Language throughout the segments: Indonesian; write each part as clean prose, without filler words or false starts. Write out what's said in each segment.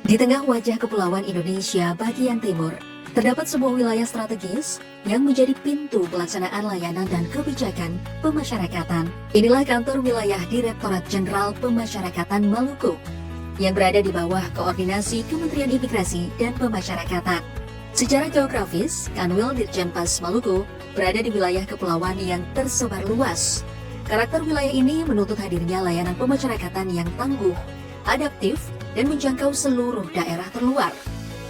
Di tengah wajah kepulauan Indonesia bagian timur, terdapat sebuah wilayah strategis yang menjadi pintu pelaksanaan layanan dan kebijakan pemasyarakatan. Inilah kantor wilayah Direktorat Jenderal Pemasyarakatan Maluku, yang berada di bawah koordinasi Kementerian Imigrasi dan Pemasyarakatan. Secara geografis, Kanwil Ditjenpas Maluku berada di wilayah kepulauan yang tersebar luas. Karakter wilayah ini menuntut hadirnya layanan pemasyarakatan yang tangguh, adaptif, dan menjangkau seluruh daerah terluar.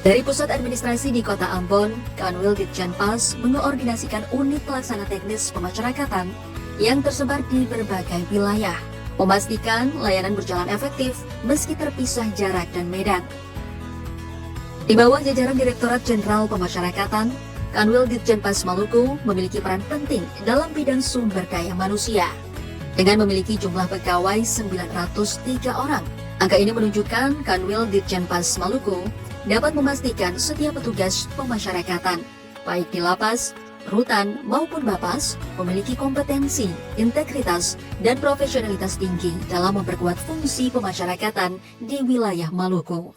Dari pusat administrasi di Kota Ambon, Kanwil Ditjenpas mengoordinasikan unit pelaksana teknis pemasyarakatan yang tersebar di berbagai wilayah, memastikan layanan berjalan efektif meski terpisah jarak dan medan. Di bawah jajaran Direktorat Jenderal Pemasyarakatan, Kanwil Ditjenpas Maluku memiliki peran penting dalam bidang sumber daya manusia. Dengan memiliki jumlah pegawai 903 orang, angka ini menunjukkan Kanwil Ditjenpas Maluku dapat memastikan setiap petugas pemasyarakatan, baik di lapas, rutan maupun Bapas, memiliki kompetensi, integritas, dan profesionalitas tinggi dalam memperkuat fungsi pemasyarakatan di wilayah Maluku.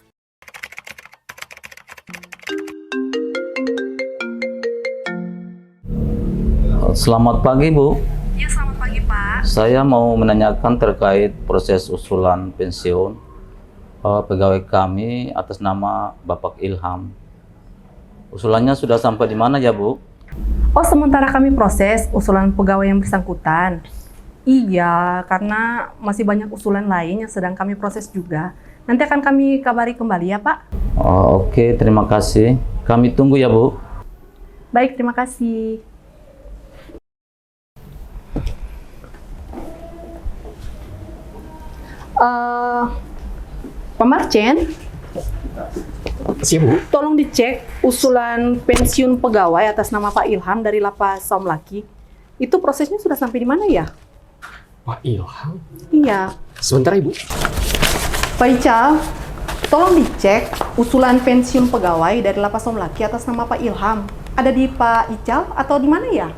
Selamat pagi, Bu. Ya, selamat pagi, Pak. Saya mau menanyakan terkait proses usulan pensiun pegawai kami atas nama Bapak Ilham. Usulannya sudah sampai di mana ya, Bu? Oh, sementara kami proses usulan pegawai yang bersangkutan. Iya, karena masih banyak usulan lain yang sedang kami proses juga. Nanti akan kami kabari kembali ya, Pak. Oh, oke, terima kasih. Kami tunggu ya, Bu. Baik, terima kasih. Pak Marcen, Siap, Bu. tolong dicek usulan pensiun pegawai atas nama Pak Ilham dari Lapas Saumlaki. Itu prosesnya sudah sampai di mana ya? Pak Ilham. Iya. Sebentar, Ibu. Pak Ical, tolong dicek usulan pensiun pegawai dari Lapas Saumlaki atas nama Pak Ilham. Ada di Pak Ical atau di mana ya?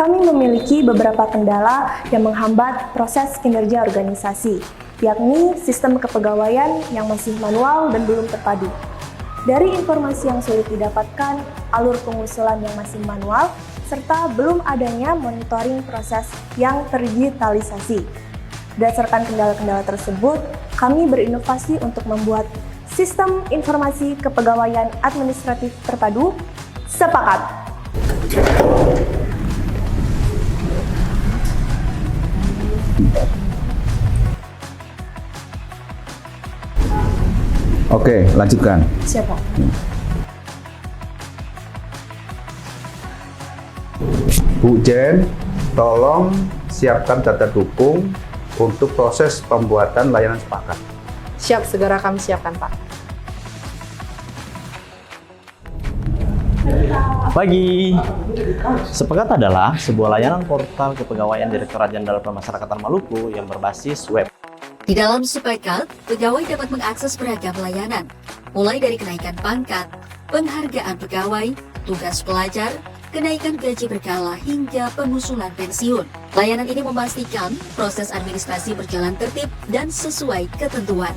Kami memiliki beberapa kendala yang menghambat proses kinerja organisasi, yakni sistem kepegawaian yang masih manual dan belum terpadu. Dari informasi yang sulit didapatkan, alur pengusulan yang masih manual, serta belum adanya monitoring proses yang terdigitalisasi. Berdasarkan kendala-kendala tersebut, kami berinovasi untuk membuat sistem informasi kepegawaian administratif terpadu. Sepakat! Oke, lanjutkan. Siapa? Bu Jen, tolong siapkan data dukung untuk proses pembuatan layanan sepakat. Siap, segera kami siapkan, Pak. Pagi. Sepakat adalah sebuah layanan portal kepegawaian Direktorat Jenderal Pemasyarakatan Maluku yang berbasis web. Di dalam Sepakat, pegawai dapat mengakses beragam layanan, mulai dari kenaikan pangkat, penghargaan pegawai, tugas pelajar, kenaikan gaji berkala hingga pengusulan pensiun. Layanan ini memastikan proses administrasi berjalan tertib dan sesuai ketentuan.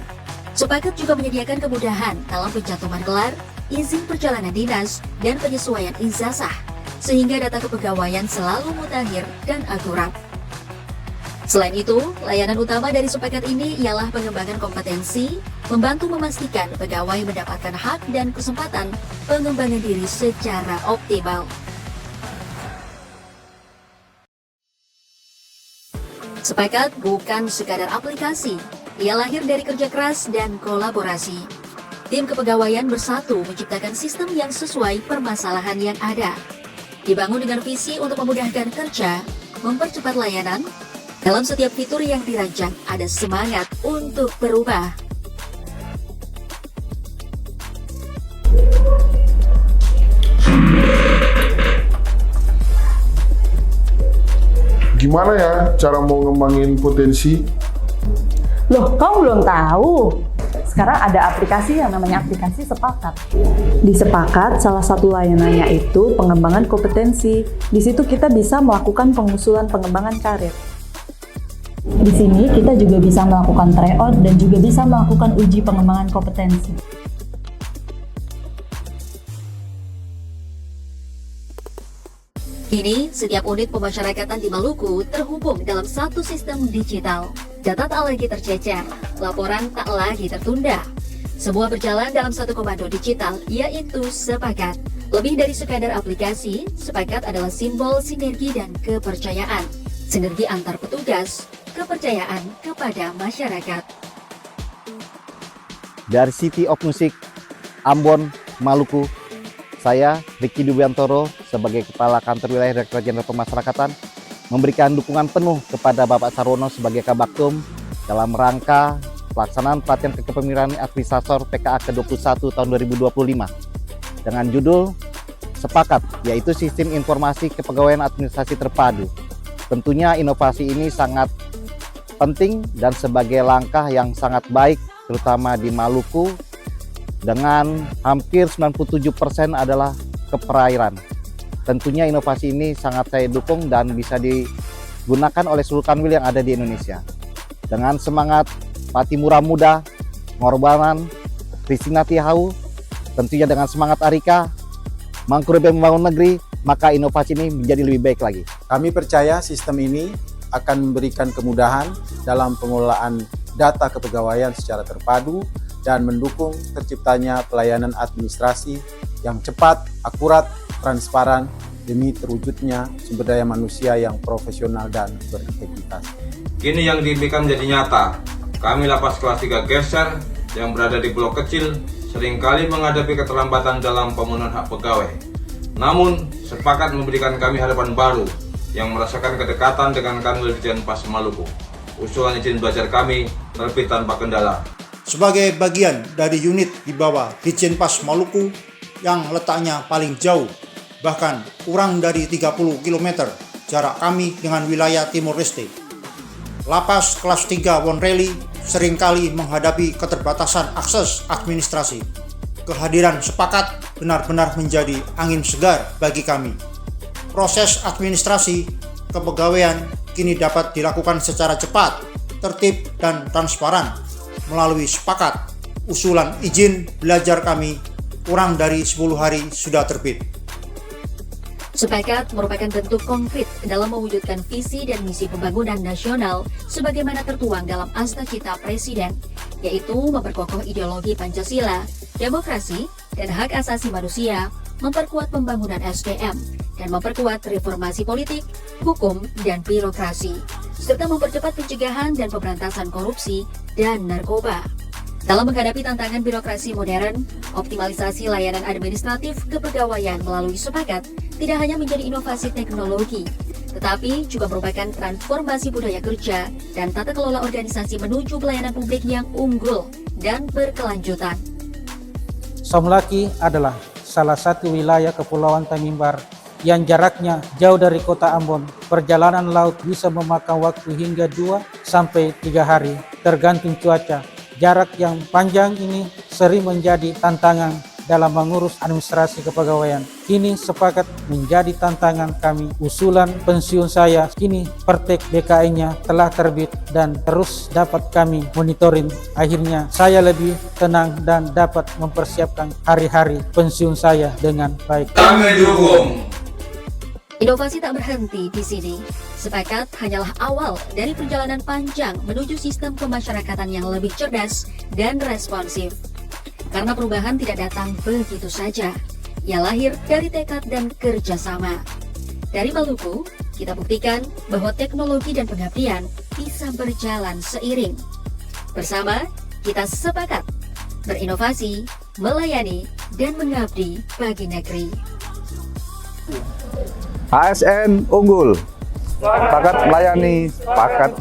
Sepakat juga menyediakan kemudahan dalam pencantuman gelar, izin perjalanan dinas, dan penyesuaian ijazah, sehingga data kepegawaian selalu mutakhir dan akurat. Selain itu, layanan utama dari Sepakat ini ialah pengembangan kompetensi, membantu memastikan pegawai mendapatkan hak dan kesempatan pengembangan diri secara optimal. Sepakat bukan sekadar aplikasi, ia lahir dari kerja keras dan kolaborasi. Tim kepegawaian bersatu menciptakan sistem yang sesuai permasalahan yang ada. Dibangun dengan visi untuk memudahkan kerja, mempercepat layanan. Dalam setiap fitur yang dirancang ada semangat untuk berubah. Gimana ya cara mau ngembangin potensi? Loh, kau belum tahu? Sekarang ada aplikasi yang namanya aplikasi Sepakat. Di Sepakat, salah satu layanannya itu pengembangan kompetensi. Di situ kita bisa melakukan pengusulan pengembangan karir. Di sini kita juga bisa melakukan tryout dan juga bisa melakukan uji pengembangan kompetensi. Kini, setiap unit pemasyarakatan di Maluku terhubung dalam satu sistem digital. Data tak lagi tercecer, laporan tak lagi tertunda. Semua berjalan dalam satu komando digital, yaitu Sepakat. Lebih dari sekadar aplikasi, Sepakat adalah simbol sinergi dan kepercayaan. Sinergi antar petugas, kepercayaan kepada masyarakat. Dari City of Music, Ambon, Maluku, saya, Ricky Dubiantoro, sebagai Kepala Kantor Wilayah Direktorat Jenderal Pemasyarakatan, memberikan dukungan penuh kepada Bapak Sarwono sebagai Kabaktum dalam rangka pelaksanaan pelatihan kepemimpinan administrator PKA ke-21 tahun 2025 dengan judul Sepakat, yaitu Sistem Informasi Kepegawaian Administrasi Terpadu. Tentunya inovasi ini sangat penting dan sebagai langkah yang sangat baik, terutama di Maluku, dengan hampir 97% adalah keperairan. Tentunya inovasi ini sangat saya dukung dan bisa digunakan oleh seluruh kanwil yang ada di Indonesia. Dengan semangat Patimura Muda, Ngorbanan, Kristina Tihau, tentunya dengan semangat Arika, Mangkurebe Membangun Negeri, maka inovasi ini menjadi lebih baik lagi. Kami percaya sistem ini akan memberikan kemudahan dalam pengelolaan data kepegawaian secara terpadu dan mendukung terciptanya pelayanan administrasi yang cepat, akurat, transparan demi terwujudnya sumber daya manusia yang profesional dan berintegritas. Kini yang diimpikan menjadi nyata. Kami lapas kelas 3 Geser yang berada di blok kecil seringkali menghadapi keterlambatan dalam pemenuhan hak pegawai. Namun, Sepakat memberikan kami harapan baru yang merasakan kedekatan dengan Kanwil Ditjenpas Maluku. Usulan izin belajar kami terbit tanpa kendala. Sebagai bagian dari unit di bawah Ditjenpas Maluku yang letaknya paling jauh, bahkan kurang dari 30 km jarak kami dengan wilayah Timor Leste, Lapas kelas 3 Wonreli seringkali menghadapi keterbatasan akses administrasi. Kehadiran Sepakat benar-benar menjadi angin segar bagi kami. Proses administrasi kepegawaian kini dapat dilakukan secara cepat, tertib, dan transparan melalui Sepakat. Usulan izin belajar kami kurang dari 10 hari sudah terbit. Sepakat merupakan bentuk konkret dalam mewujudkan visi dan misi pembangunan nasional sebagaimana tertuang dalam Astra-Cita Presiden, yaitu memperkokoh ideologi Pancasila, demokrasi, dan hak asasi manusia, memperkuat pembangunan SDM, dan memperkuat reformasi politik, hukum, dan birokrasi, serta mempercepat pencegahan dan pemberantasan korupsi dan narkoba. Dalam menghadapi tantangan birokrasi modern, optimalisasi layanan administratif kepegawaian melalui Sepakat tidak hanya menjadi inovasi teknologi, tetapi juga merupakan transformasi budaya kerja dan tata kelola organisasi menuju pelayanan publik yang unggul dan berkelanjutan. Somlaki adalah salah satu wilayah Kepulauan Tanimbar yang jaraknya jauh dari kota Ambon. Perjalanan laut bisa memakan waktu hingga 2 sampai 3 hari, tergantung cuaca. Jarak yang panjang ini sering menjadi tantangan dalam mengurus administrasi kepegawaian. Kini Sepakat menjadi tantangan kami. Usulan pensiun saya kini Pertek BKI-nya telah terbit dan terus dapat kami monitoring. Akhirnya saya lebih tenang dan dapat mempersiapkan hari-hari pensiun saya dengan baik. Kami dukung. Inovasi tak berhenti di sini. Sepakat hanyalah awal dari perjalanan panjang menuju sistem pemasyarakatan yang lebih cerdas dan responsif. Karena perubahan tidak datang begitu saja. Ia lahir dari tekad dan kerjasama. Dari Maluku, kita buktikan bahwa teknologi dan pengabdian bisa berjalan seiring. Bersama, kita sepakat berinovasi, melayani, dan mengabdi bagi negeri. ASN unggul, Sepakat melayani, Sepakat